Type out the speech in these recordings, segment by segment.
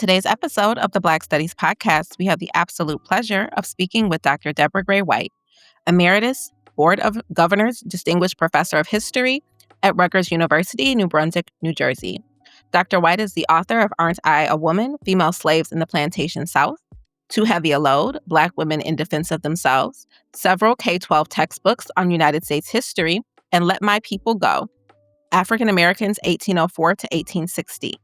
today's episode of the Black Studies Podcast, we have the absolute pleasure of speaking with Dr. Deborah Gray White, emeritus, Board of Governors, Distinguished Professor of History at Rutgers University, New Brunswick, New Jersey. Dr. White is the author of Aren't I a Woman? Female Slaves in the Plantation South, Too Heavy a Load, Black Women in Defense of Themselves, several K-12 textbooks on United States history, and Let My People Go, African Americans 1804 to 1860.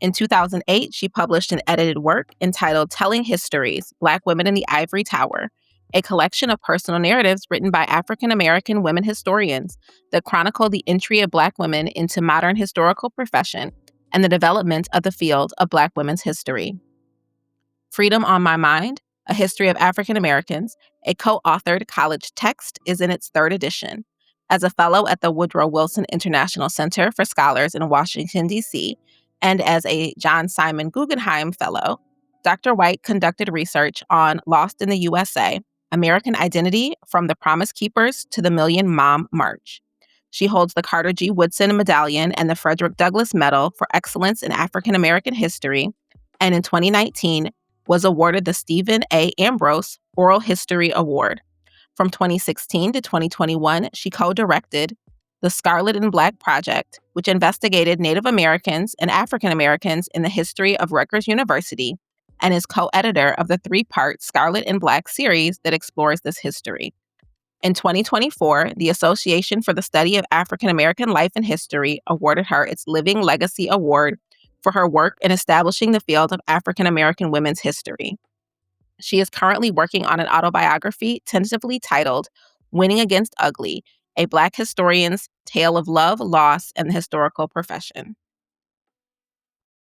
In 2008, she published an edited work entitled Telling Histories, Black Women in the Ivory Tower, a collection of personal narratives written by African American women historians that chronicle the entry of Black women into modern historical profession and the development of the field of Black women's history. Freedom on My Mind, A History of African Americans, a co-authored college text, is in its third edition. As a fellow at the Woodrow Wilson International Center for Scholars in Washington, D.C., and as a John Simon Guggenheim Fellow, Dr. White conducted research on Lost in the USA, American Identity from the Promise Keepers to the Million Mom March. She holds the Carter G. Woodson Medallion and the Frederick Douglass Medal for Excellence in African American History, and in 2019 was awarded the Stephen A. Ambrose Oral History Award. From 2016 to 2021, she co-directed the Scarlet and Black Project, which investigated Native Americans and African Americans in the history of Rutgers University, and is co-editor of the three-part Scarlet and Black series that explores this history. In 2024, the Association for the Study of African American Life and History awarded her its Living Legacy Award for her work in establishing the field of African American women's history. She is currently working on an autobiography tentatively titled Winning Against Ugly, a Black historian's tale of love, loss, and the historical profession.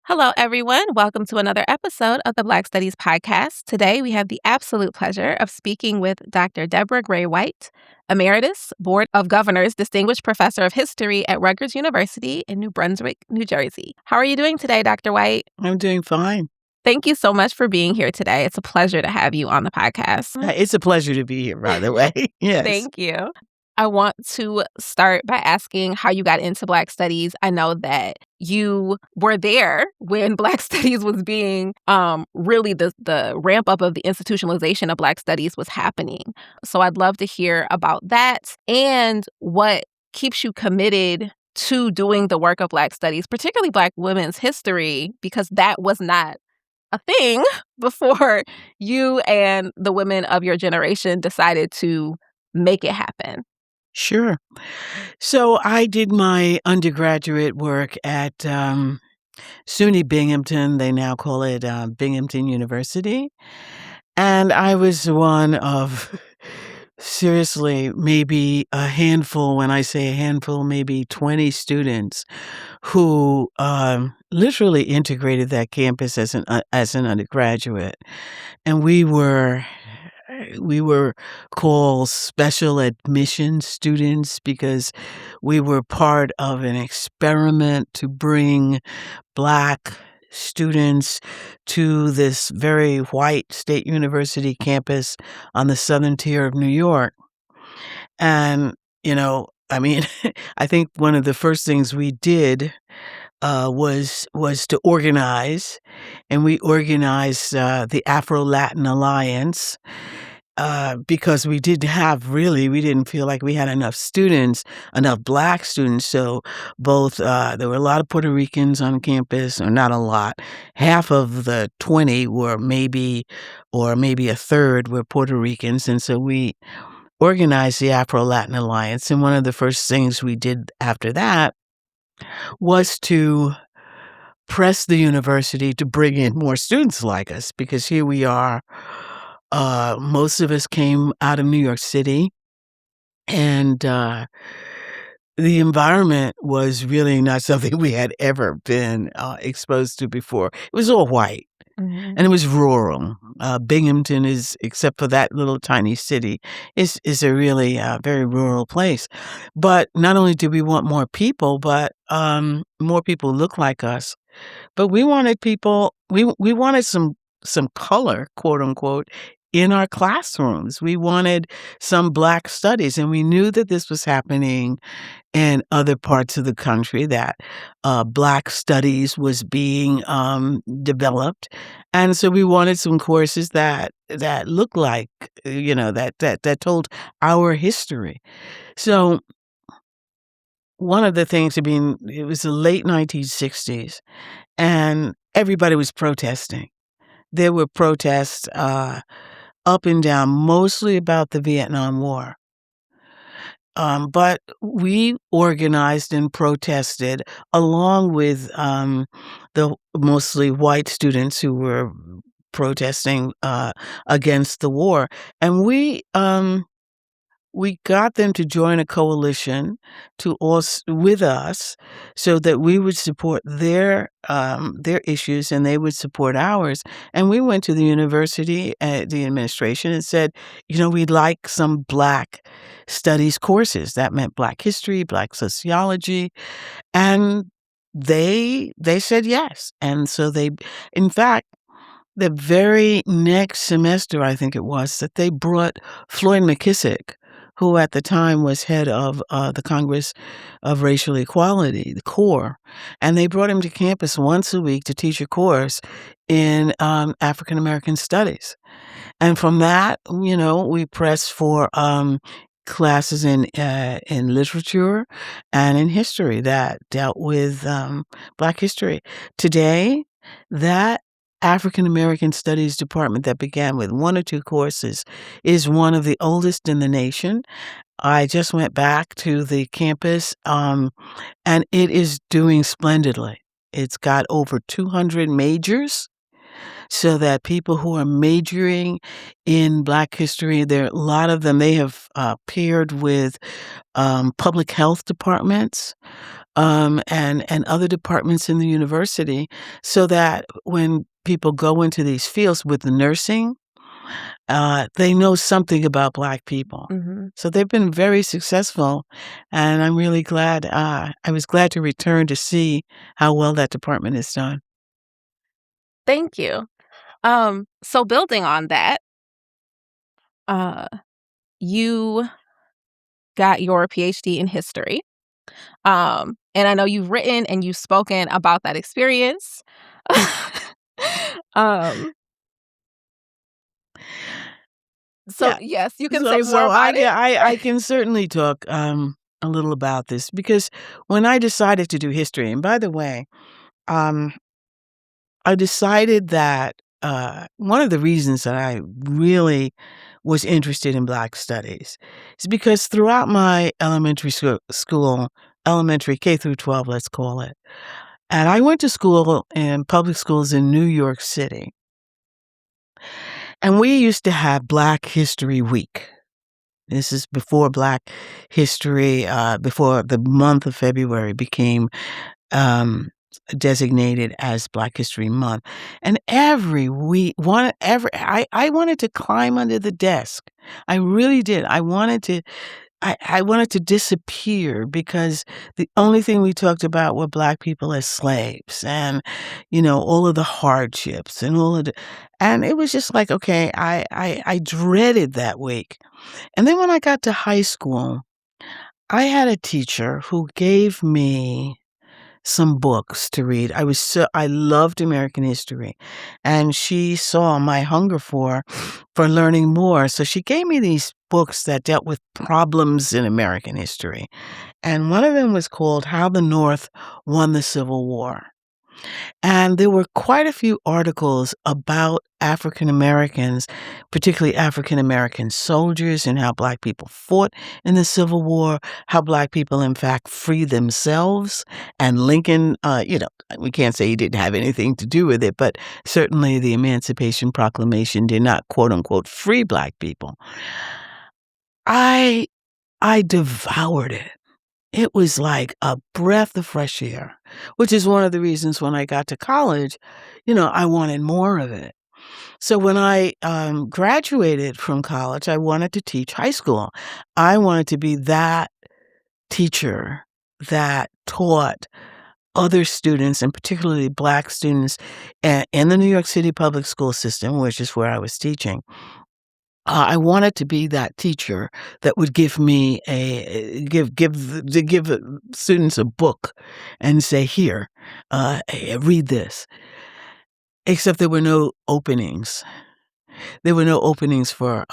Hello, everyone. Welcome to another episode of the Black Studies Podcast. Today, we have the absolute pleasure of speaking with Dr. Deborah Gray White, emeritus, Board of Governors, Distinguished Professor of History at Rutgers University in New Brunswick, New Jersey. How are you doing today, Dr. White? I'm doing fine. Thank you so much for being here today. It's a pleasure to have you on the podcast. It's a pleasure to be here, by the way. Yes. Thank you. I want to start by asking how you got into Black Studies. I know that you were there when Black Studies was being really the ramp up of the institutionalization of Black Studies was happening. So I'd love to hear about that and what keeps you committed to doing the work of Black Studies, particularly Black women's history, because that was not a thing before you and the women of your generation decided to make it happen. Sure. So I did my undergraduate work at SUNY Binghamton. They now call it Binghamton University. And I was one of, seriously, maybe a handful, when I say a handful, maybe 20 students who literally integrated that campus as an undergraduate. And we were called special admission students because we were part of an experiment to bring Black students to this very white State University campus on the southern tier of New York. And, I think one of the first things we did was to organize, and we organized the Afro-Latin Alliance because we didn't feel like we had enough Black students. So both, there were a lot of Puerto Ricans on campus, or not a lot. Half of the 20 were maybe a third were Puerto Ricans. And so we organized the Afro-Latin Alliance. And one of the first things we did after that was to press the university to bring in more students like us, because here we are. Most of us came out of New York City, and the environment was really not something we had ever been exposed to before. It was all white, and it was rural. Binghamton is, except for that little tiny city, is a really very rural place. But not only did we want more people, but more people look like us. But we wanted people. We wanted some color, quote unquote, in our classrooms. We wanted some Black studies, and we knew that this was happening in other parts of the country, that Black studies was being developed. And so we wanted some courses that looked like, that told our history. So one of the things, it was the late 1960s, and everybody was protesting. There were protests up and down, mostly about the Vietnam War. But we organized and protested along with the mostly white students who were protesting against the war. And we got them to join a coalition with us, so that we would support their issues and they would support ours. And we went to the university, the administration, and said, we'd like some Black studies courses. That meant Black history, Black sociology, and they said yes. And so in fact, the very next semester, I think it was, that they brought Floyd McKissick, who at the time was head of the Congress of Racial Equality, the CORE, and they brought him to campus once a week to teach a course in African American studies. And from that, we pressed for classes in literature and in history that dealt with Black history. Today, that African American Studies department that began with 1 or 2 courses is one of the oldest in the nation. I just went back to the campus, and it is doing splendidly. It's got over 200 majors, so that people who are majoring in Black history, there are a lot of them, they have paired with public health departments, and other departments in the university, so that when people go into these fields with the nursing, they know something about Black people. Mm-hmm. So they've been very successful, and I'm really glad. I was glad to return to see how well that department is done. Thank you. So building on that, you got your PhD in history. And I know you've written and you've spoken about that experience. So Yeah. yes, you can So say more about it. I can certainly talk a little about this, because when I decided to do history, and by the way, I decided that one of the reasons that I really was interested in Black studies is because throughout my elementary K through 12, let's call it, and I went to school in public schools in New York City, and we used to have Black History Week. This is before Black History, before the month of February became designated as Black History Month. And every week, I wanted to climb under the desk. I really did. I wanted to disappear, because the only thing we talked about were Black people as slaves, and all of the hardships and and it was just like, okay, I dreaded that week. And then when I got to high school, I had a teacher who gave me some books to read. I loved American history, and she saw my hunger for learning more. So she gave me these books that dealt with problems in American history. And one of them was called How the North Won the Civil War. And there were quite a few articles about African Americans, particularly African American soldiers, and how Black people fought in the Civil War, how Black people, in fact, freed themselves. And Lincoln, we can't say he didn't have anything to do with it, but certainly the Emancipation Proclamation did not, quote unquote, free Black people. I devoured it. It was like a breath of fresh air, which is one of the reasons when I got to college, I wanted more of it. So when I graduated from college, I wanted to teach high school. I wanted to be that teacher that taught other students, and particularly Black students, in the New York City public school system, which is where I was teaching, I wanted to be that teacher that would give me give students a book and say, "Here, read this." Except there were no openings. There were no openings for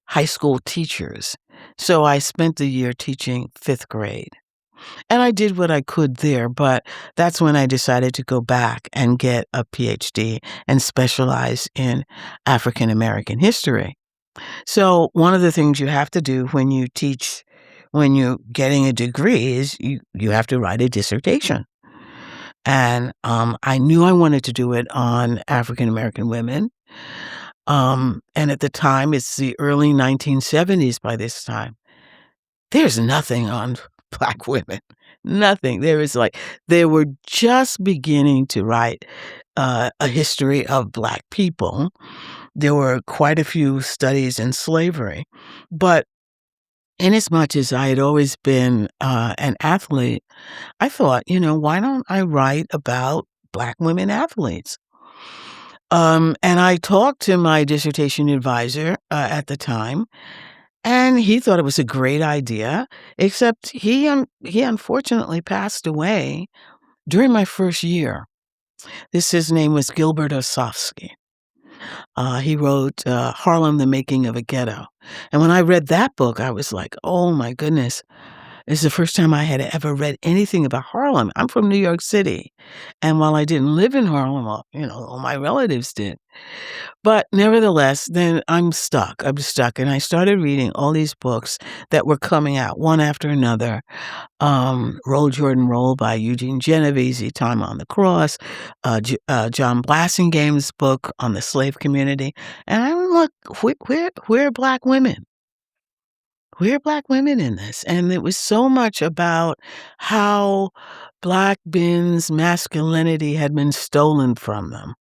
high school teachers. So I spent the year teaching 5th grade. And I did what I could there, but that's when I decided to go back and get a PhD and specialize in African American history. So one of the things you have to do when you teach, when you're getting a degree, is you have to write a dissertation. And I knew I wanted to do it on African American women. And at the time, it's the early 1970s by this time. There's nothing on Black women. Nothing. They were just beginning to write a history of Black people. There were quite a few studies in slavery. But inasmuch as I had always been an athlete, I thought, why don't I write about Black women athletes? And I talked to my dissertation advisor at the time, and he thought it was a great idea, except he unfortunately passed away during my first year. His name was Gilbert Osofsky. He wrote Harlem, the Making of a Ghetto. And when I read that book, I was like, oh my goodness, this is the first time I had ever read anything about Harlem. I'm from New York City. And while I didn't live in Harlem, all my relatives did. But nevertheless, then I'm stuck. And I started reading all these books that were coming out one after another. Roll Jordan Roll by Eugene Genovese, Time on the Cross, John Blassingame's book on the slave community. And I'm like, where are Black women? Where are Black women in this? And it was so much about how Black men's masculinity had been stolen from them.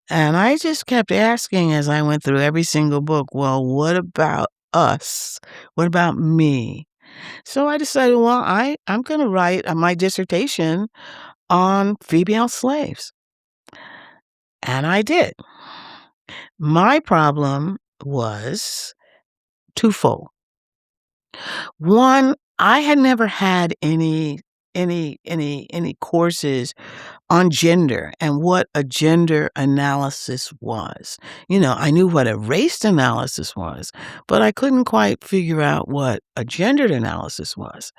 And I just kept asking as I went through every single book, well, what about us? What about me? So I decided, well, I'm going to write my dissertation on female slaves. And I did. My problem was twofold. One, I had never had any courses on gender and what a gender analysis was. I knew what a race analysis was, but I couldn't quite figure out what a gendered analysis was.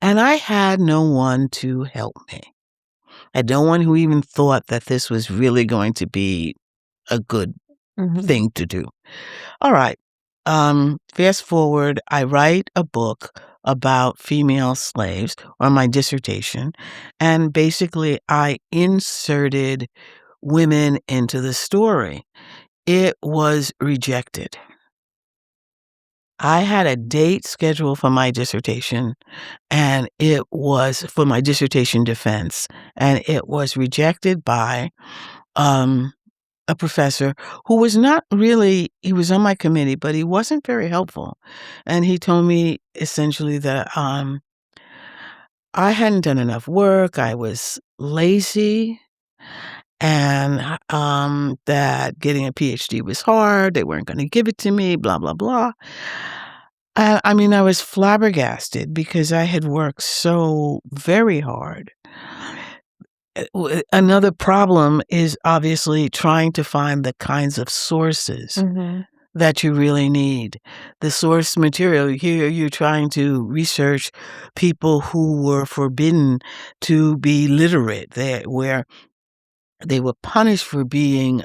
And I had no one to help me. I had no one who even thought that this was really going to be a good thing to do. All right. Fast forward, I write a book about female slaves on my dissertation, and basically I inserted women into the story. It was rejected. I had a date scheduled for my dissertation, and it was for my dissertation defense, and it was rejected by a professor who was not really, he was on my committee, but he wasn't very helpful. And he told me essentially that I hadn't done enough work, I was lazy, and that getting a PhD was hard, they weren't going to give it to me, blah, blah, blah. I mean, I was flabbergasted because I had worked so very hard. Another problem is obviously trying to find the kinds of sources that you really need. The source material, here you're trying to research people who were forbidden to be literate, where they were punished for being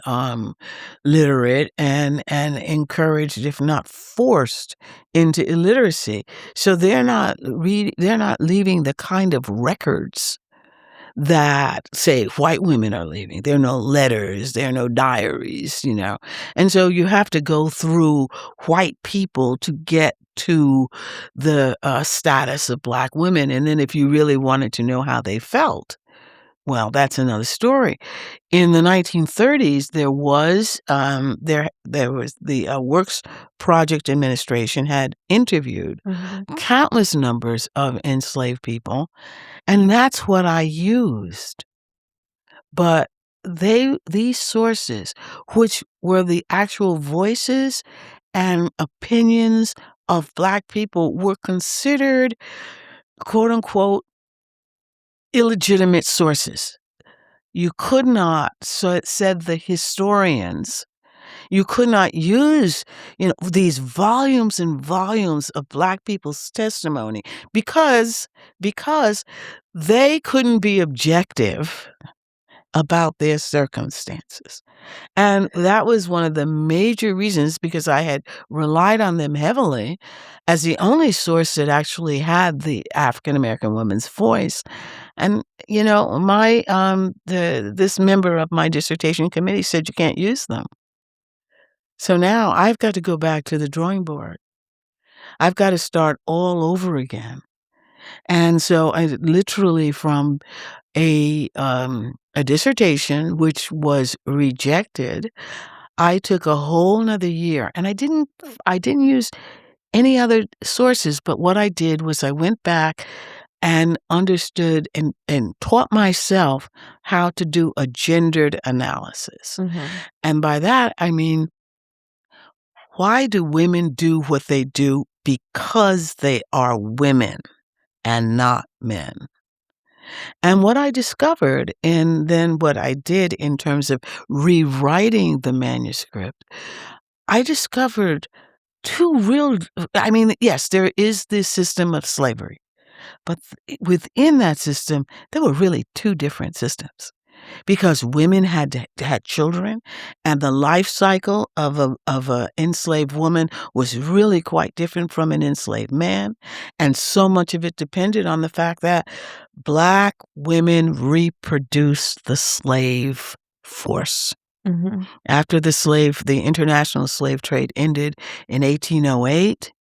literate and encouraged, if not forced, into illiteracy. So they're not leaving the kind of records that, say, white women are leaving. There are no letters, there are no diaries, And so you have to go through white people to get to the status of Black women. And then if you really wanted to know how they felt, well, that's another story. In the 1930s, there was the Works Project Administration had interviewed countless numbers of enslaved people, and that's what I used. But these sources, which were the actual voices and opinions of Black people, were considered, quote unquote, illegitimate sources. You could not, so it said the historians, you could not use, these volumes and volumes of Black people's testimony because they couldn't be objective about their circumstances. And that was one of the major reasons, because I had relied on them heavily as the only source that actually had the African American woman's voice. And this member of my dissertation committee said you can't use them. So now I've got to go back to the drawing board. I've got to start all over again. And so I literally, from a dissertation which was rejected, I took a whole nother year, and I didn't use any other sources, but what I did was I went back and understood and taught myself how to do a gendered analysis. Mm-hmm. And by that, I mean, why do women do what they do? Because they are women and not men. And what I discovered, and then what I did in terms of rewriting the manuscript, I discovered yes, there is this system of slavery, but within that system, there were really two different systems. Because women had children, and the life cycle of a enslaved woman was really quite different from an enslaved man, and so much of it depended on the fact that Black women reproduced the slave force. Mm-hmm. After the international slave trade ended in 1808,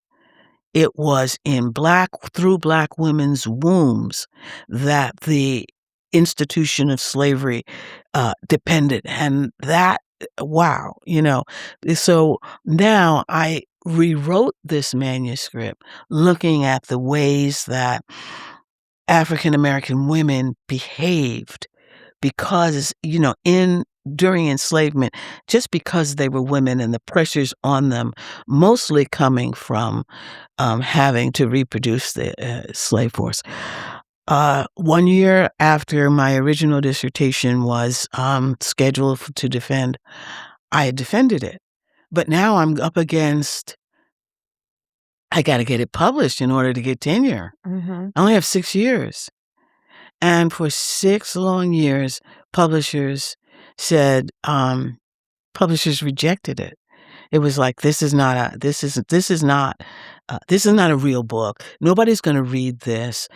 it was through Black women's wombs that the institution of slavery depended. And that, wow, So now I rewrote this manuscript looking at the ways that African American women behaved because, during enslavement, just because they were women and the pressures on them, mostly coming from having to reproduce the slave force. 1 year after my original dissertation was scheduled to defend, I had defended it. But now I'm up against, I got to get it published in order to get tenure. Mm-hmm. I only have 6 years. And for 6 long years, publishers rejected it. It was like, this is not a real book. Nobody's going to read this.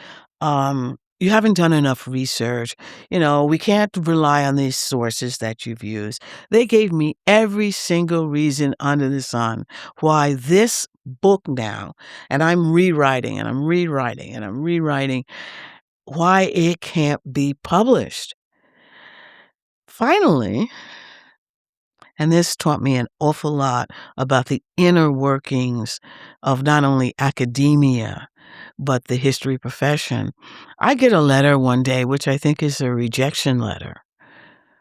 You haven't done enough research. We can't rely on these sources that you've used. They gave me every single reason under the sun why this book now, and I'm rewriting and I'm rewriting and I'm rewriting, why it can't be published. Finally, and this taught me an awful lot about the inner workings of not only academia, but the history profession. I get a letter one day, which I think is a rejection letter,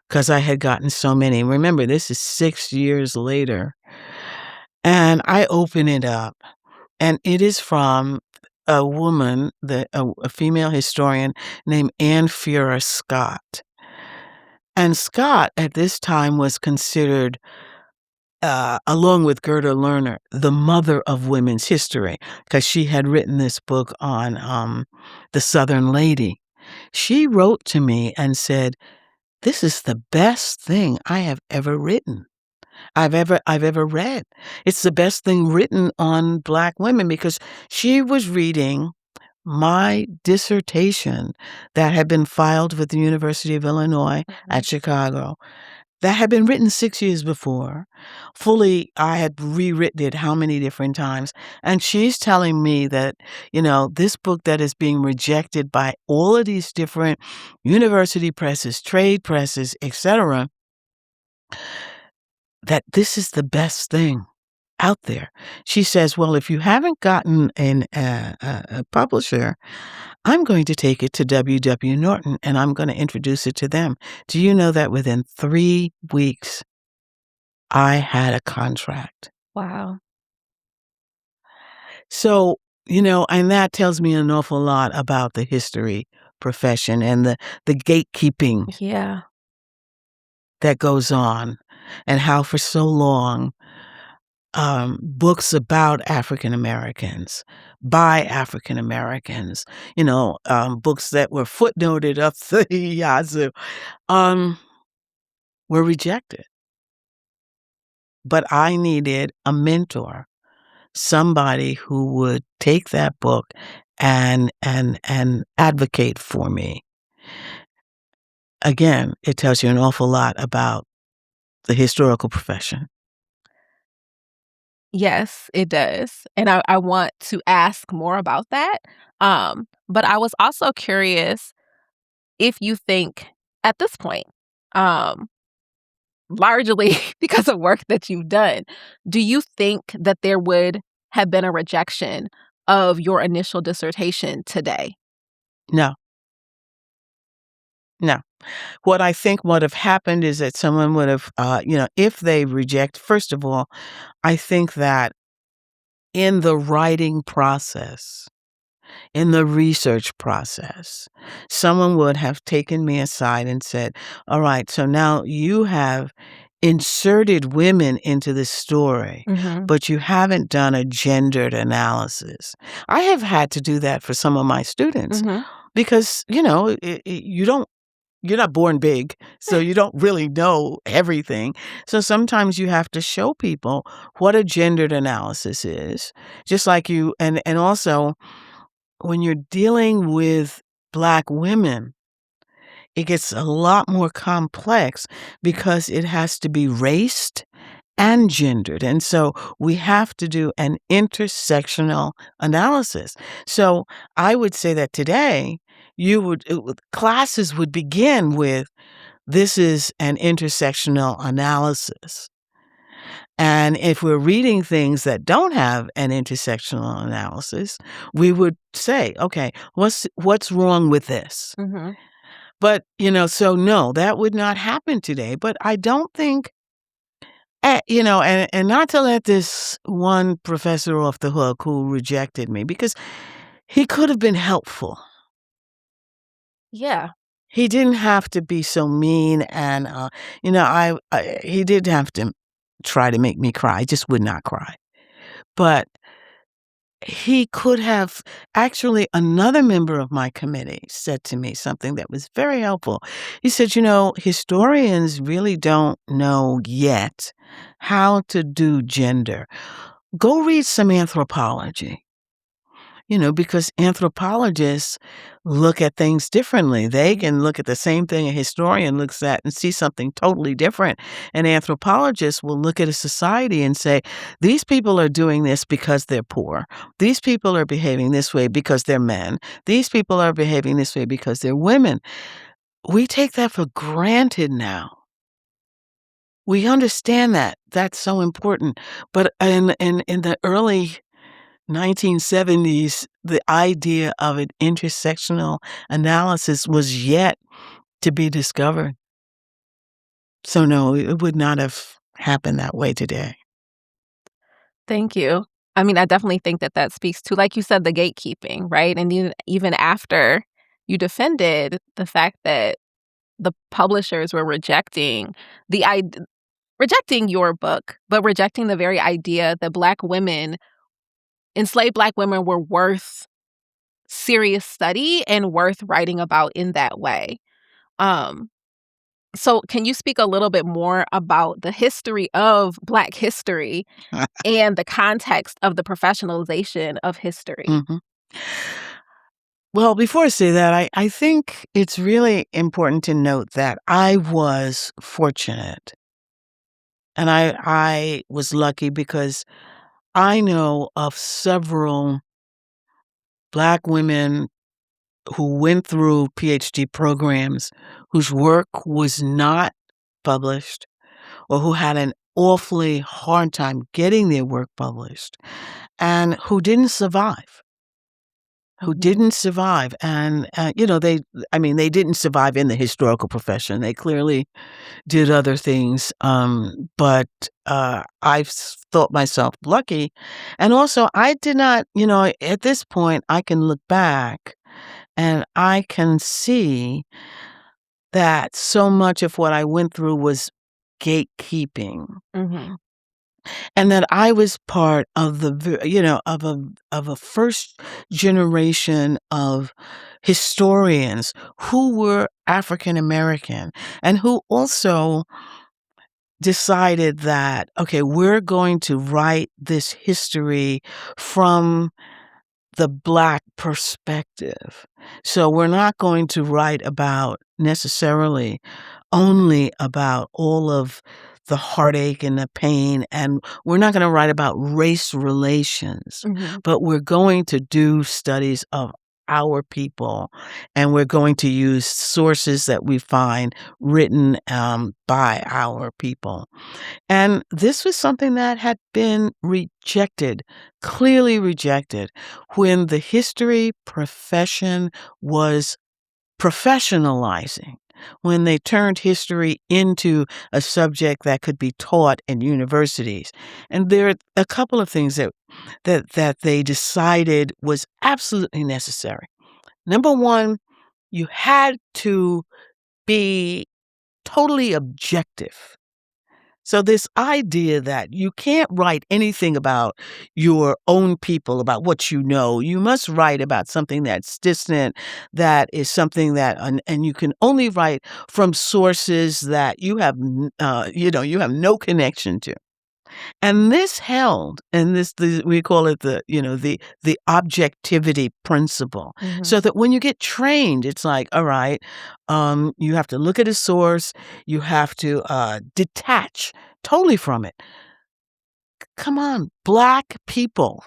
because I had gotten so many. Remember, this is 6 years later. And I open it up, and it is from a woman, a female historian named Anne Fura Scott. And Scott, at this time, was considered, along with Gerda Lerner, the mother of women's history, because she had written this book on the Southern Lady. She wrote to me and said, "This is the best thing I have ever written. I've ever read. It's the best thing written on Black women," because she was reading my dissertation that had been filed with the University of Illinois at Chicago, that had been written 6 years before. I had rewritten it how many different times. And she's telling me that, this book that is being rejected by all of these different university presses, trade presses, etc., that this is the best thing out there. She says, "Well, if you haven't gotten a publisher, I'm going to take it to W. Norton, and I'm gonna introduce it to them." Do you know that within 3 weeks, I had a contract? Wow. So, and that tells me an awful lot about the history profession and the gatekeeping Yeah. that goes on, and how for so long, books about African Americans, by African Americans, books that were footnoted up the yazoo, um, were rejected. But I needed a mentor, somebody who would take that book and advocate for me. Again, it tells you an awful lot about the historical profession. Yes, it does. And I want to ask more about that. But I was also curious if you think at this point, um, largely because of work that you've done, do you think that there would have been a rejection of your initial dissertation today? No, no. What I think would have happened is that someone would have, if they reject, first of all, I think that in the writing process, in the research process, someone would have taken me aside and said, "All right, so now you have inserted women into the story, Mhm. but you haven't done a gendered analysis." I have had to do that for some of my students Mhm. because, you're not born big, so you don't really know everything. So sometimes you have to show people what a gendered analysis is, just like and also when you're dealing with Black women, it gets a lot more complex because it has to be raced and gendered. And so we have to do an intersectional analysis. So I would say that today classes would begin with, this is an intersectional analysis. And if we're reading things that don't have an intersectional analysis, we would say, okay, what's wrong with this? Mhm. But, so no, that would not happen today. But I don't think, and not to let this one professor off the hook who rejected me, because he could have been helpful. Yeah. He didn't have to be so mean, and he did have to try to make me cry. I just would not cry. But he could have actually, another member of my committee said to me something that was very helpful. He said, historians really don't know yet how to do gender. Go read some anthropology. Because anthropologists look at things differently. They can look at the same thing a historian looks at and see something totally different. And anthropologists will look at a society and say, these people are doing this because they're poor. These people are behaving this way because they're men. These people are behaving this way because they're women. We take that for granted now. We understand that. That's so important. But in the early 1970s, the idea of an intersectional analysis was yet to be discovered. So no, it would not have happened that way today. Thank you. I mean, I definitely think that that speaks to, like you said, the gatekeeping, right? And even after you defended the fact that the publishers were the i rejecting your book, but rejecting the very idea that enslaved Black women were worth serious study and worth writing about in that way. Um, so can you speak a little bit more about the history of Black history and the context of the professionalization of history? Mhm. Well, before I say that, I think it's really important to note that I was fortunate, and I was lucky because I know of several Black women who went through PhD programs whose work was not published, or who had an awfully hard time getting their work published and who didn't survive. Who didn't survive. And, they didn't survive in the historical profession. They clearly did other things. But I've thought myself lucky. And also, I did not, at this point, I can look back and I can see that so much of what I went through was gatekeeping. Mm-hmm. And that I was part of of a first generation of historians who were African American and who also decided that, okay, we're going to write this history from the Black perspective. So we're not going to write about necessarily only about all of the heartache and the pain, and we're not going to write about race relations, but we're going to do studies of our people, and we're going to use sources that we find written by our people. And this was something that had been rejected, clearly rejected, when the history profession was professionalizing, when they turned history into a subject that could be taught in universities. And there are a couple of things that they decided was absolutely necessary. Number one, you had to be totally objective. So this idea that you can't write anything about your own people, about what you know, you must write about something that's distant, that is something that, and you can only write from sources that you have, you have no connection to. And this held, and we call it the objectivity principle. So that when you get trained, it's like, all right, you have to look at a source, you have to detach totally from it. Come on, Black people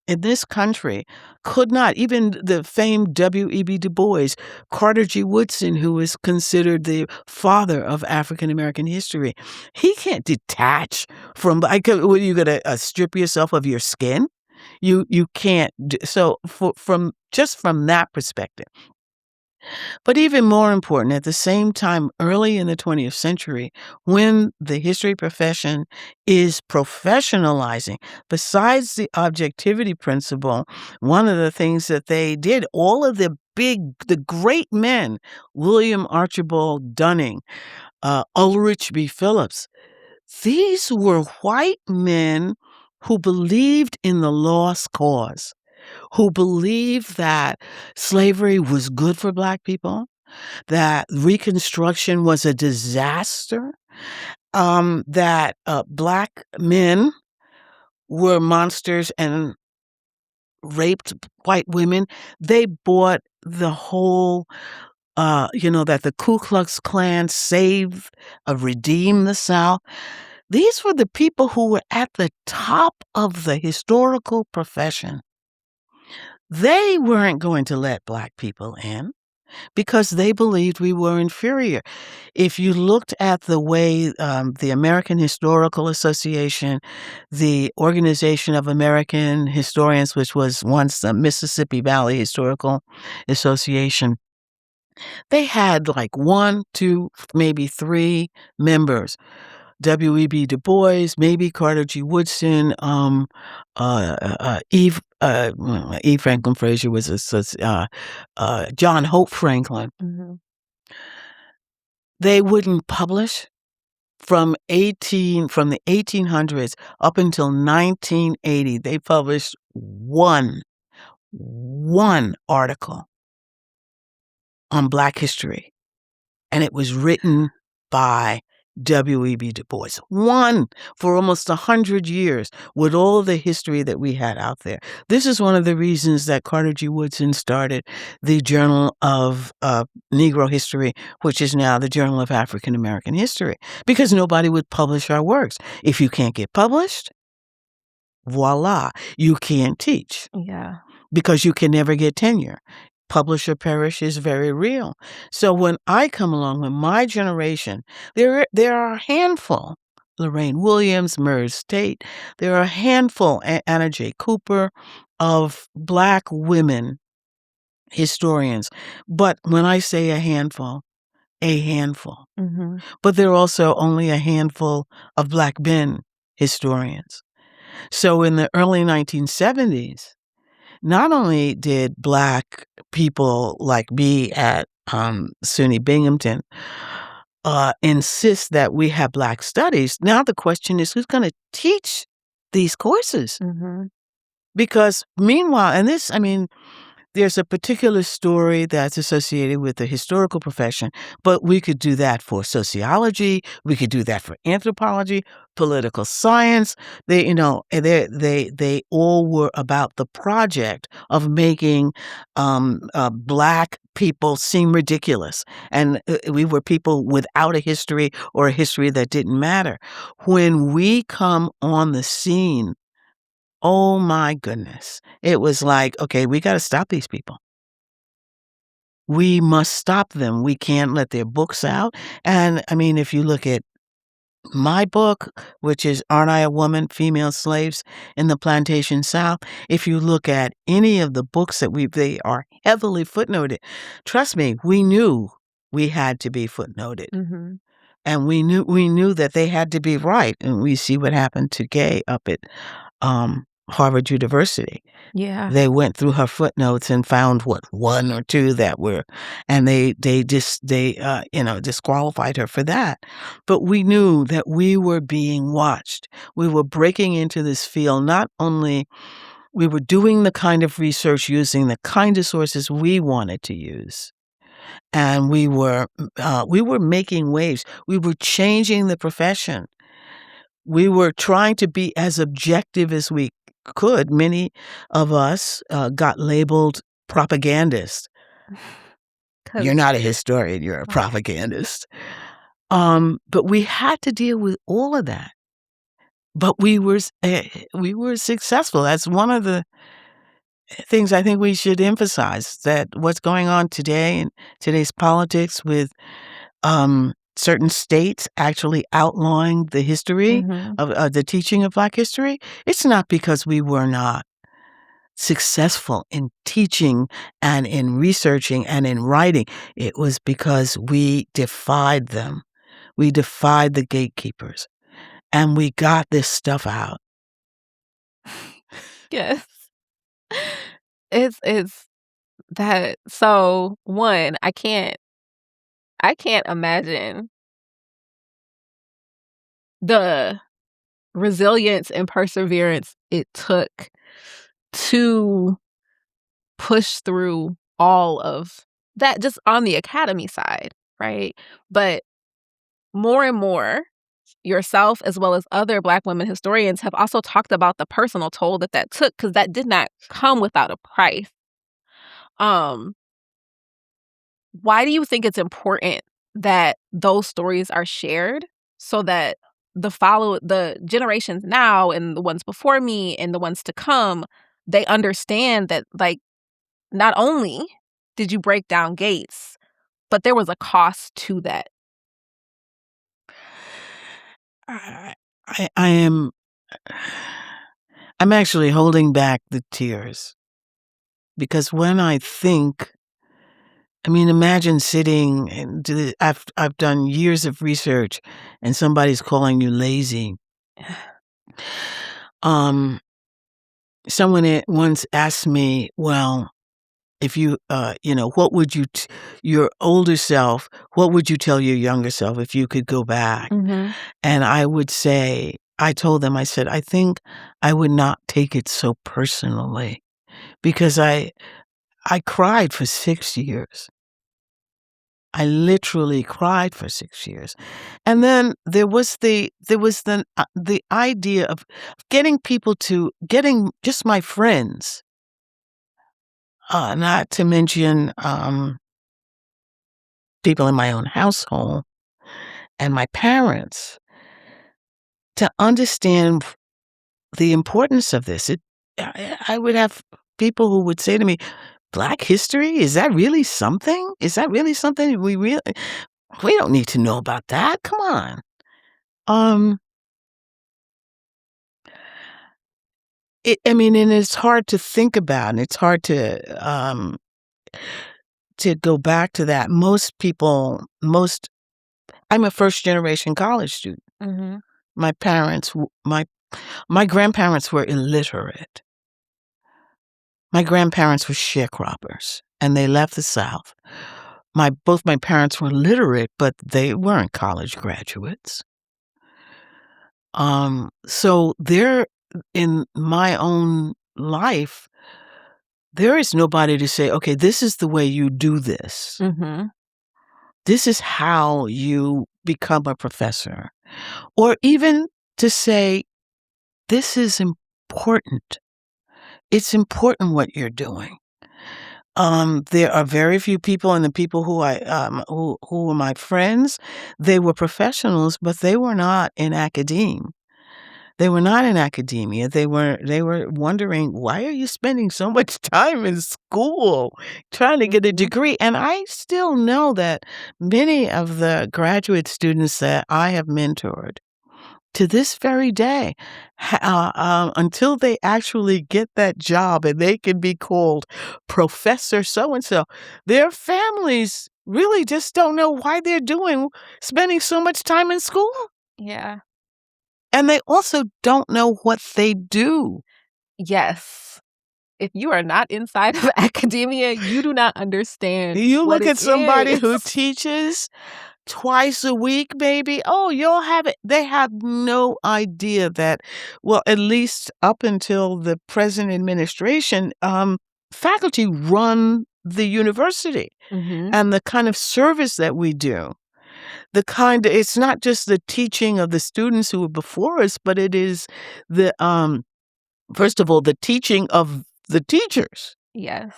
in this country could not, even the famed W.E.B. Du Bois, Carter G. Woodson, who is considered the father of African American history, he can't detach from, what, you got to strip yourself of your skin? You can't. So from that perspective. But even more important, at the same time, early in the 20th century, when the history profession is professionalizing, besides the objectivity principle, one of the things that they did, all of the great men, William Archibald Dunning, Ulrich B. Phillips, these were white men who believed in the lost cause, who believed that slavery was good for Black people, that Reconstruction was a disaster, that Black men were monsters and raped white women. They bought the whole, that the Ku Klux Klan redeemed the South. These were the people who were at the top of the historical profession. They weren't going to let Black people in because they believed we were inferior. If you looked at the way the American Historical Association, the Organization of American Historians, which was once the Mississippi Valley Historical Association, they had like 1, 2, maybe 3 members. W.E.B. Du Bois, maybe Carter G. Woodson, E. Franklin Frazier was John Hope Franklin. They wouldn't publish from the 1800s up until 1980. They published one article on Black history, and it was written by W.E.B. Du Bois. One for almost 100 years with all the history that we had out there. This is one of the reasons that Carter G. Woodson started the Journal of Negro History, which is now the Journal of African American History, because nobody would publish our works. If you can't get published, voila, you can't teach. Yeah. Because you can never get tenure. Publish or perish is very real. So when I come along with my generation, there are a handful Lorraine Williams, Murs Tate. There are a handful, Anna J. Cooper, of Black women historians. But when I say a handful, a handful. Mhm. But there are also only a handful of Black men historians. So in the early 1970s, not only did Black people like me at SUNY Binghamton insist that we have Black studies, now the question is who's going to teach these courses? Mhm. Because meanwhile, and this, I mean, there's a particular story that's associated with the historical profession, but we could do that for sociology. We could do that for anthropology, political science. They all were about the project of making Black people seem ridiculous, and we were people without a history or a history that didn't matter. When we come on the scene, oh my goodness. It was like, okay, we got to stop these people. We must stop them. We can't let their books out. And I mean, if you look at my book, which is Aren't I a Woman? Female Slaves in the Plantation South, if you look at any of the books that they are heavily footnoted. Trust me, we knew we had to be footnoted. Mhm. And we knew that they had to be right. And we see what happened to Gay up at Harvard University. Yeah. They went through her footnotes and found one or two that were, and they disqualified her for that. But we knew that we were being watched. We were breaking into this field. Not only we were doing the kind of research using the kind of sources we wanted to use, and we were making waves. We were changing the profession. We were trying to be as objective as we could. Many of us got labeled propagandists. You're not a historian, you're a propagandist. But we had to deal with all of that. But we were successful. That's one of the things I think we should emphasize, that what's going on today in today's politics with certain states actually outlawing the history Mhm. of the teaching of Black history, it's not because we were not successful in teaching and in researching and in writing. It was because we defied them. We defied the gatekeepers, and we got this stuff out. Yes. It's that, so one, I can't imagine the resilience and perseverance it took to push through all of that just on the academy side, right? But more and more, yourself as well as other Black women historians have also talked about the personal toll that took, because that did not come without a price. Um, why do you think it's important that those stories are shared so that the generations now and the ones before me and the ones to come, they understand that, like, not only did you break down gates, but there was a cost to that? I I am I'm actually holding back the tears, because when I think, I mean, imagine sitting and I've done years of research and somebody's calling you lazy. Um, Someone once asked me, well, if you, what would your older self, what would you tell your younger self if you could go back? Mhm. And I told them, I said, I think I would not take it so personally, because I cried for 6 years. I literally cried for 6 years. And then there was the idea of getting just my friends, not to mention, people in my own household and my parents, to understand the importance of this. I would have people who would say to me, "Black history? Is that really something? Is that really something we don't need to know about that. Come on." I mean, and it's hard to think about, and it's hard to go back to that. I'm a first generation college student. Mhm. My parents, my grandparents were illiterate. My grandparents were sharecroppers, and they left the South. Both my parents were literate, but they weren't college graduates. So there, in my own life, there is nobody to say, okay, this is the way you do this. Mhm. This is how you become a professor. Or even to say, this is important. It's important what you're doing. There are very few people, and the people who were my friends, they were professionals, but they were not in academe. They were not in academia. They were wondering, why are you spending so much time in school trying to get a Mhm. degree? And I still know that many of the graduate students that I have mentored to this very day, until they actually get that job and they can be called Professor so-and-so, their families really just don't know why they're spending so much time in school. Yeah. And they also don't know what they do. Yes. If you are not inside of academia, you do not understand You what look it at somebody is. who teaches twice a week, baby. Oh, you'll have it. They have no idea that, well, at least up until the present administration, faculty run the university, Mhm. and the kind of service that we do. It's not just the teaching of the students who were before us, but it is the, first of all, the teaching of the teachers Yes.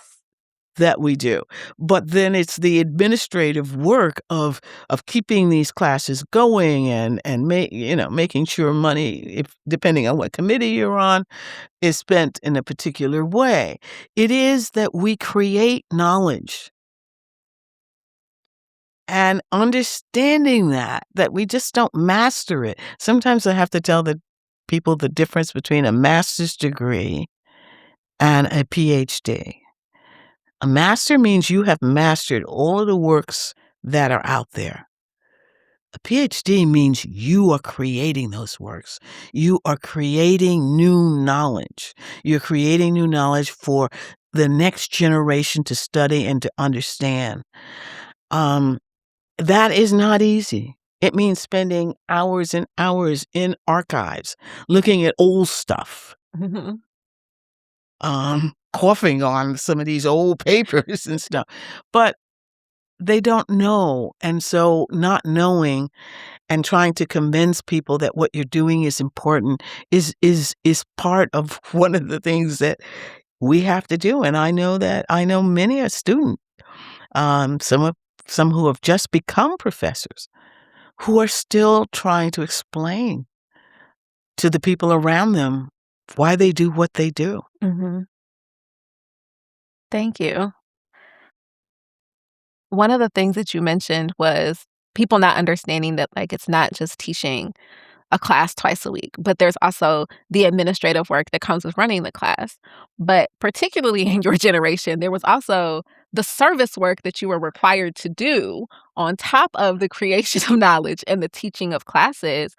that we do. But then it's the administrative work of keeping these classes going and making sure money, if depending on what committee you're on, is spent in a particular way. It is that we create knowledge. And understanding that we just don't master it. Sometimes I have to tell the people the difference between a master's degree and a PhD. A master means you have mastered all of the works that are out there. A PhD means you are creating those works. You are creating new knowledge. You're creating new knowledge for the next generation to study and to understand. That is not easy. It means spending hours and hours in archives, looking at old stuff, Mhm. coughing on some of these old papers and stuff. But they don't know, and so not knowing and trying to convince people that what you're doing is important is part of one of the things that we have to do, and I know many a student, um, some of some who have just become professors, who are still trying to explain to the people around them why they do what they do. Mhm. Thank you. One of the things that you mentioned was people not understanding that, like, it's not just teaching a class twice a week, but there's also the administrative work that comes with running the class. But particularly in your generation, there was also the service work that you were required to do on top of the creation of knowledge and the teaching of classes,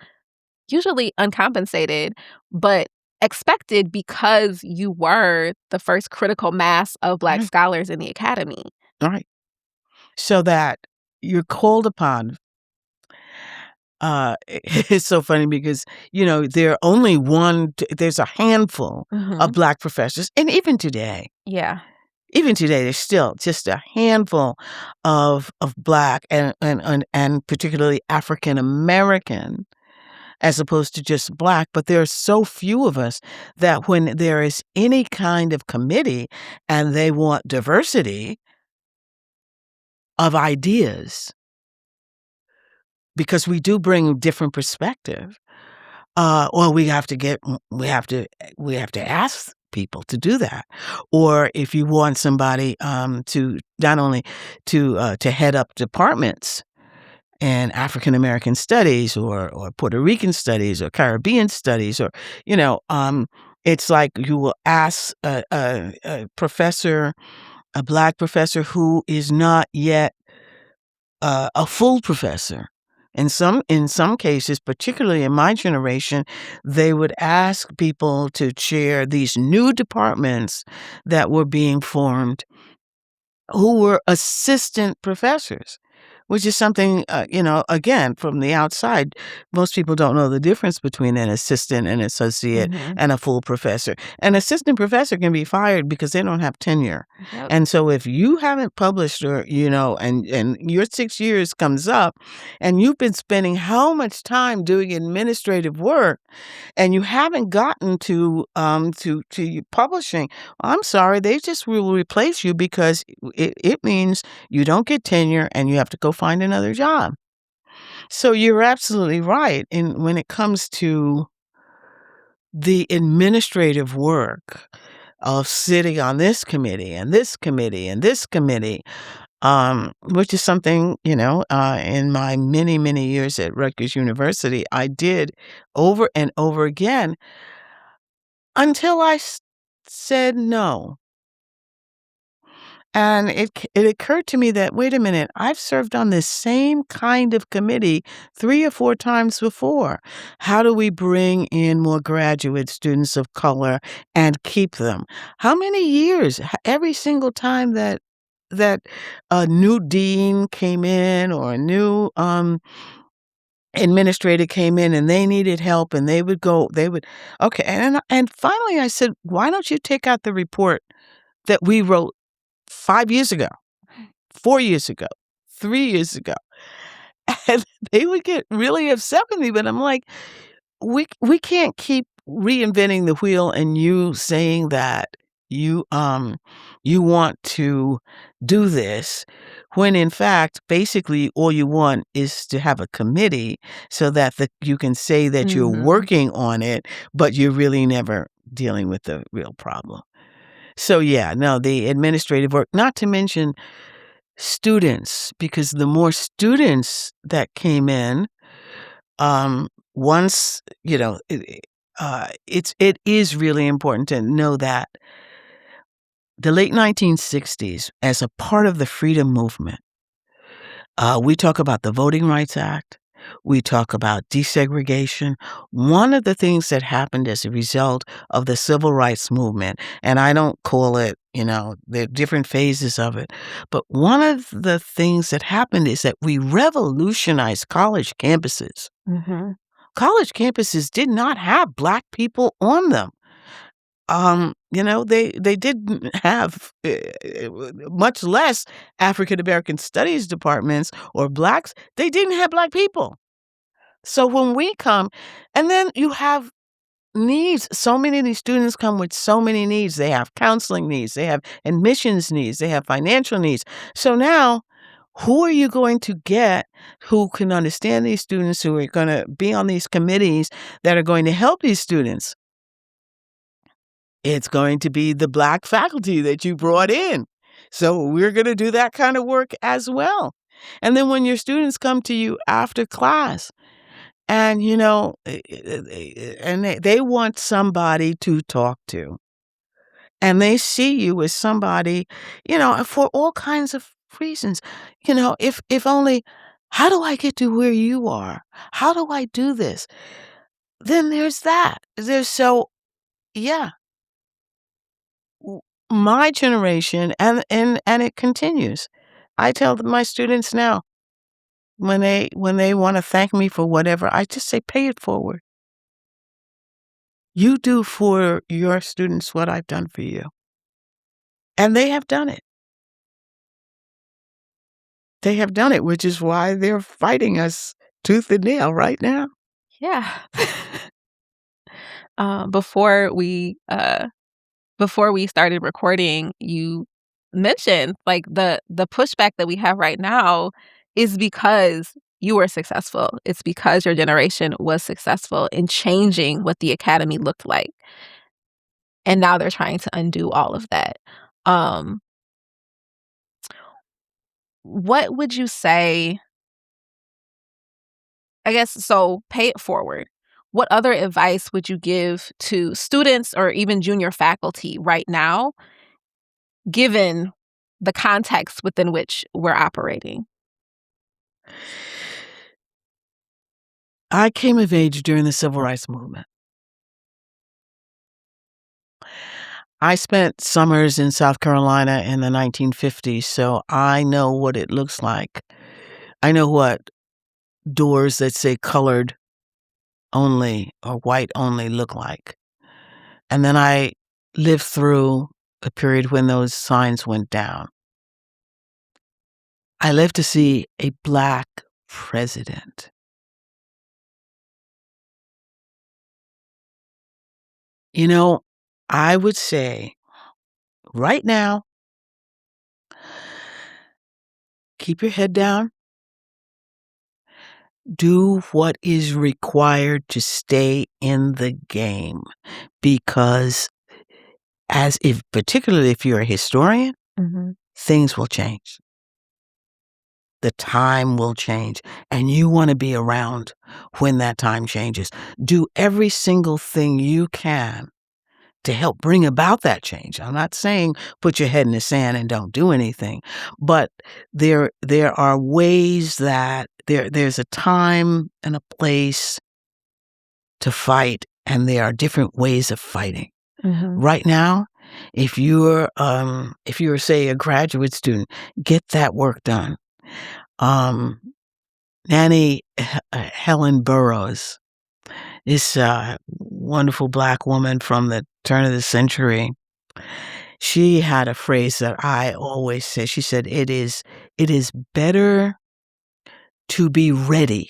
usually uncompensated, but expected because you were the first critical mass of Black Right, scholars in the academy. right. So that you're called upon. It's so funny because, there are only there's a handful of Mhm. Black professors, and Yeah. even today, there's still just a handful of Black and particularly African American, as opposed to just Black, but there are so few of us that when there is any kind of committee and they want diversity of ideas, because we do bring different perspective. Well, we have to ask people to do that. Or if you want somebody to not only to head up departments in African American studies or Puerto Rican studies or Caribbean studies or you know It's like you will ask a professor, a Black professor who is not yet a full professor. In some cases, particularly in my generation, they would ask people to chair these new departments that were being formed who were assistant professors, which is something, again, from the outside, most people don't know the difference between an assistant, an associate, Mhm. and a full professor. An assistant professor can be fired because they don't have tenure. Yep. And so if you haven't published or, and your 6 years comes up and you've been spending how much time doing administrative work and you haven't gotten to publishing, I'm sorry, they just will replace you because it means you don't get tenure and you have to go find another job. So you're absolutely right. And when it comes to the administrative work of sitting on this committee and this committee and this committee, which is something, in my many, many years at Rutgers University, I did over and over again until said no. And it occurred to me that, wait a minute, I've served on this same kind of committee 3 or 4 times before. How do we bring in more graduate students of color and keep them? How many years? Every single time that a new dean came in or a new administrator came in and they needed help and they would okay. And finally I said, why don't you take out the report that we wrote 5 years ago, 4 years ago, 3 years ago? And they would get really upset with me, but I'm like, we can't keep reinventing the wheel and you saying that you want to do this when in fact, basically all you want is to have a committee so that you can say that you're Mhm. working on it, but you're really never dealing with the real problem. So yeah, no, the administrative work, not to mention students, because the more students that came in, once, it is really important to know that the late 1960s, as a part of the freedom movement, we talk about the Voting Rights Act. We talk about desegregation. One of the things that happened as a result of the civil rights movement, and I don't call it, there are different phases of it, but one of the things that happened is that we revolutionized college campuses. Mhm. College campuses did not have Black people on them. They didn't have, much less African American studies departments or Blacks. They didn't have Black people. So when we come and then you have needs, so many of these students come with so many needs. They have counseling needs, they have admissions needs, they have financial needs. So now, who are you going to get who can understand these students, who are gonna be on these committees that are going to help these students? It's going to be the Black faculty that you brought in. So we're gonna do that kind of work as well. And then when your students come to you after class and, and they want somebody to talk to, and they see you as somebody, for all kinds of reasons, if only, "How do I get to where you are? How do I do this?" Then there's that. Yeah. W My generation, and it continues. I tell my students now, when they wanna thank me for whatever, I just say, "Pay it forward. You do for your students what I've done for you." And they have done it. They have done it, which is why they're fighting us tooth and nail right now. Yeah. Before we started recording, you mentioned, like, the pushback that we have right now is because you were successful. It's because your generation was successful in changing what the academy looked like, and now they're trying to undo all of that. Um, what would you say, I guess, so pay it forward. what other advice would you give to students or even junior faculty right now, given the context within which we're operating? I came of age during the Civil Rights Movement. I spent summers in South Carolina in the 1950s, so I know what it looks like. I know what doors that say colored only or white only look like. And then I lived through a period when those signs went down. I lived to see a Black president. You know, I would say right now, keep your head down. Do what is required to stay in the game, because particularly if you're a historian, things will change. The time will change, and you want to be around when that time changes. Do every single thing you can to help bring about that change. I'm not saying put your head in the sand and don't do anything, but there are ways that there's a time and a place to fight, and there are different ways of fighting. Right now, if you're say a graduate student, get that work done. Nanny Helen Burroughs, this wonderful Black woman from the turn of the century, she had a phrase that I always say. She said, it is better to be ready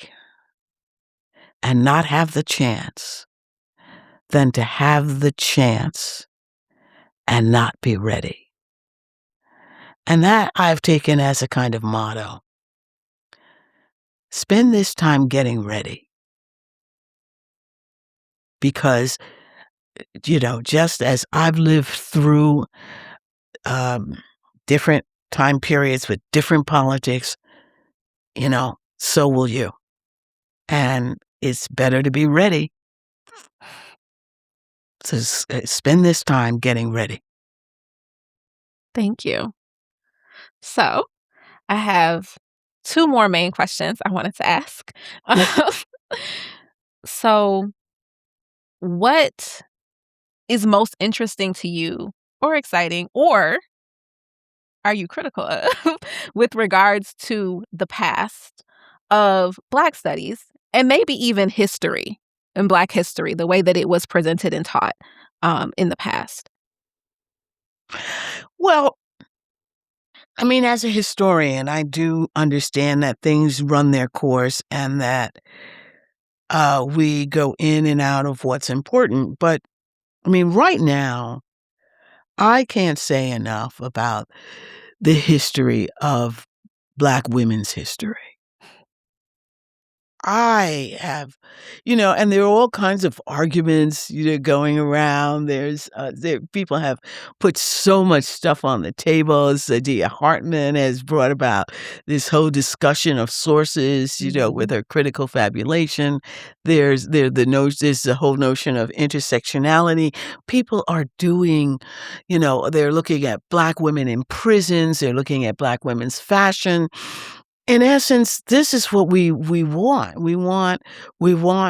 and not have the chance than to have the chance and not be ready. And that I've taken as a kind of motto. Spend this time getting ready. Because, just as I've lived through different time periods with different politics, so will you. And it's better to be ready. So spend this time getting ready. Thank you. So I have two more main questions I wanted to ask. So what is most interesting to you or exciting, or are you critical of with regards to the past of Black studies and maybe even history and Black history, the way that it was presented and taught in the past? Well, I mean, as a historian, I do understand that things run their course and that we go in and out of what's important. But, I mean, right now, I can't say enough about the history of Black women's history. I have, and there are all kinds of arguments, going around. People have put so much stuff on the table. Sadia Hartman has brought about this whole discussion of sources, with her critical fabulation. There's the whole notion of intersectionality. People are doing, they're looking at Black women in prisons. They're looking at Black women's fashion. In essence, this is what we want. We want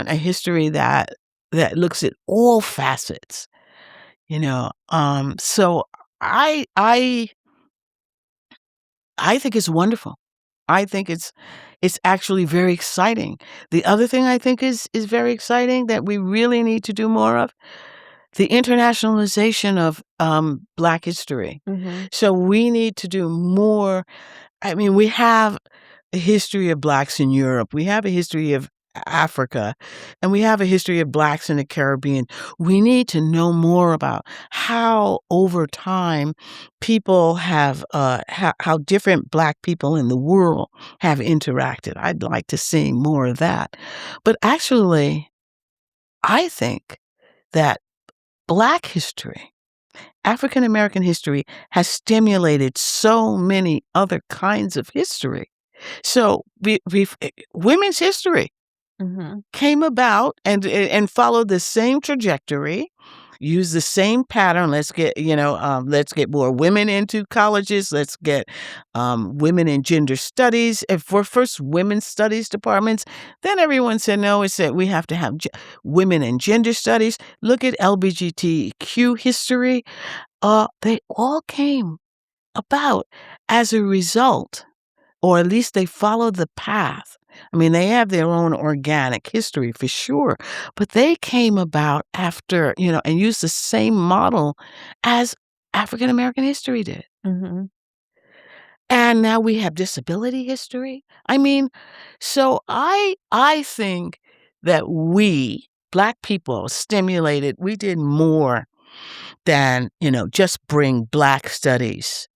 a history that looks at all facets, So I think it's wonderful. I think it's actually very exciting. The other thing I think is very exciting that we really need to do more of, the internationalization of Black history. So we need to do more. I mean, we have a history of Blacks in Europe. We have a history of Africa, and we have a history of Blacks in the Caribbean. We need to know more about how, over time, people have, how different Black people in the world have interacted. I'd like to see more of that. But actually, I think that Black history, African American history, has stimulated so many other kinds of history. So women's history, came about and followed the same trajectory, use the same pattern. Let's get more women into colleges. Let's get women in gender studies. And for first women's studies departments, then everyone said no. It said we have to have women in gender studies. Look at LGBTQ history. They all came about as a result, or at least they followed the path. I mean, they have their own organic history for sure, but they came about after, and used the same model as African American history did. And now we have disability history. I mean, so I think that we, Black people, stimulated, we did more than, just bring Black studies.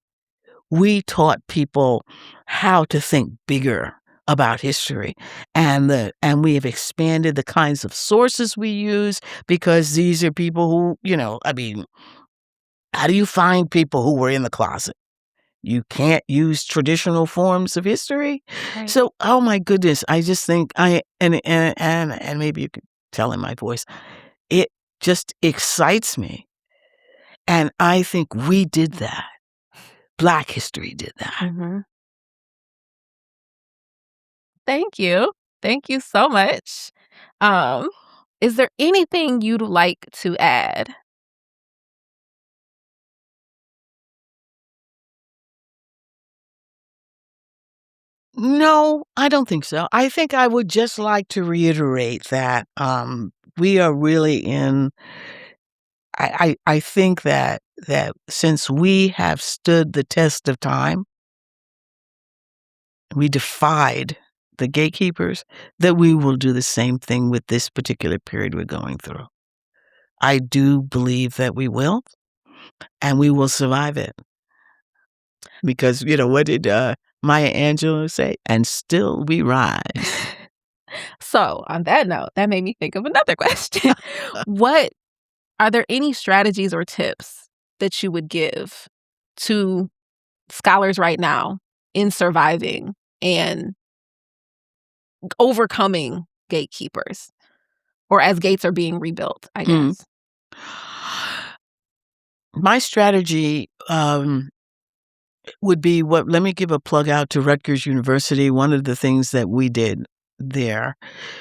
We taught people how to think bigger about history, and we have expanded the kinds of sources we use, because these are people who, I mean, how do you find people who were in the closet? You can't use traditional forms of history. Right. So, oh my goodness, I just think and maybe you can tell in my voice, it just excites me. And I think we did that. Black history did that. Thank you. Thank you so much. Is there anything you'd like to add? No, I don't think so. I think I would just like to reiterate that we are really in. I think that since we have stood the test of time, we defied the gatekeepers, that we will do the same thing with this particular period we're going through. I do believe that we will, and we will survive it. Because, what did Maya Angelou say? And still we rise. So, on that note, that made me think of another question. Are there any strategies or tips that you would give to scholars right now in surviving and overcoming gatekeepers, or as gates are being rebuilt, I guess? My strategy would be let me give a plug out to Rutgers University. One of the things that we did there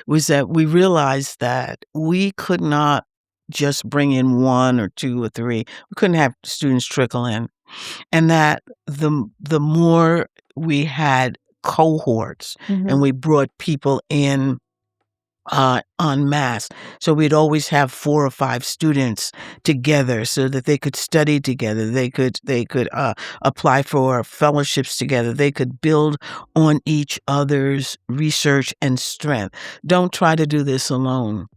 was that we realized that we could not just bring in 1 or 2 or 3. We couldn't have students trickle in. And that the more we had cohorts and we brought people in en masse. So we'd always have 4 or 5 students together so that they could study together. They could apply for fellowships together. They could build on each other's research and strength. Don't try to do this alone.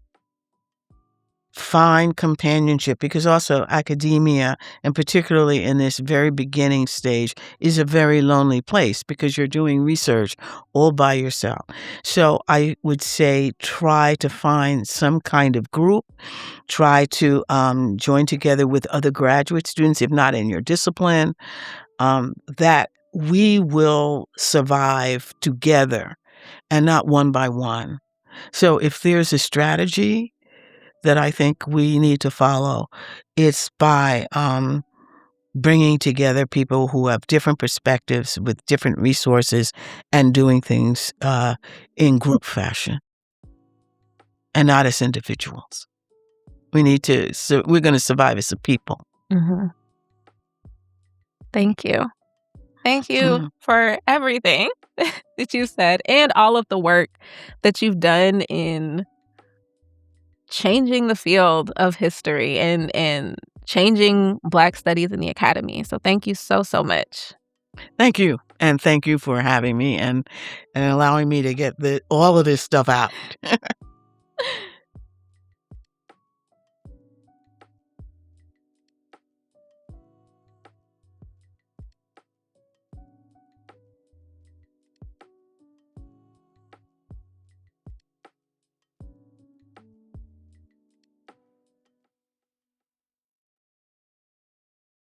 Find companionship, because also academia, and particularly in this very beginning stage, is a very lonely place because you're doing research all by yourself. So I would say try to find some kind of group. Try to join together with other graduate students, if not in your discipline, that we will survive together and not one by one. So if there's a strategy that I think we need to follow, it's by bringing together people who have different perspectives with different resources and doing things in group fashion and not as individuals. We're going to survive as a people. Thank you. Thank you for everything that you said, and all of the work that you've done in changing the field of history and changing Black studies in the academy. So thank you so, so much. Thank you. And thank you for having me and allowing me to get all of this stuff out.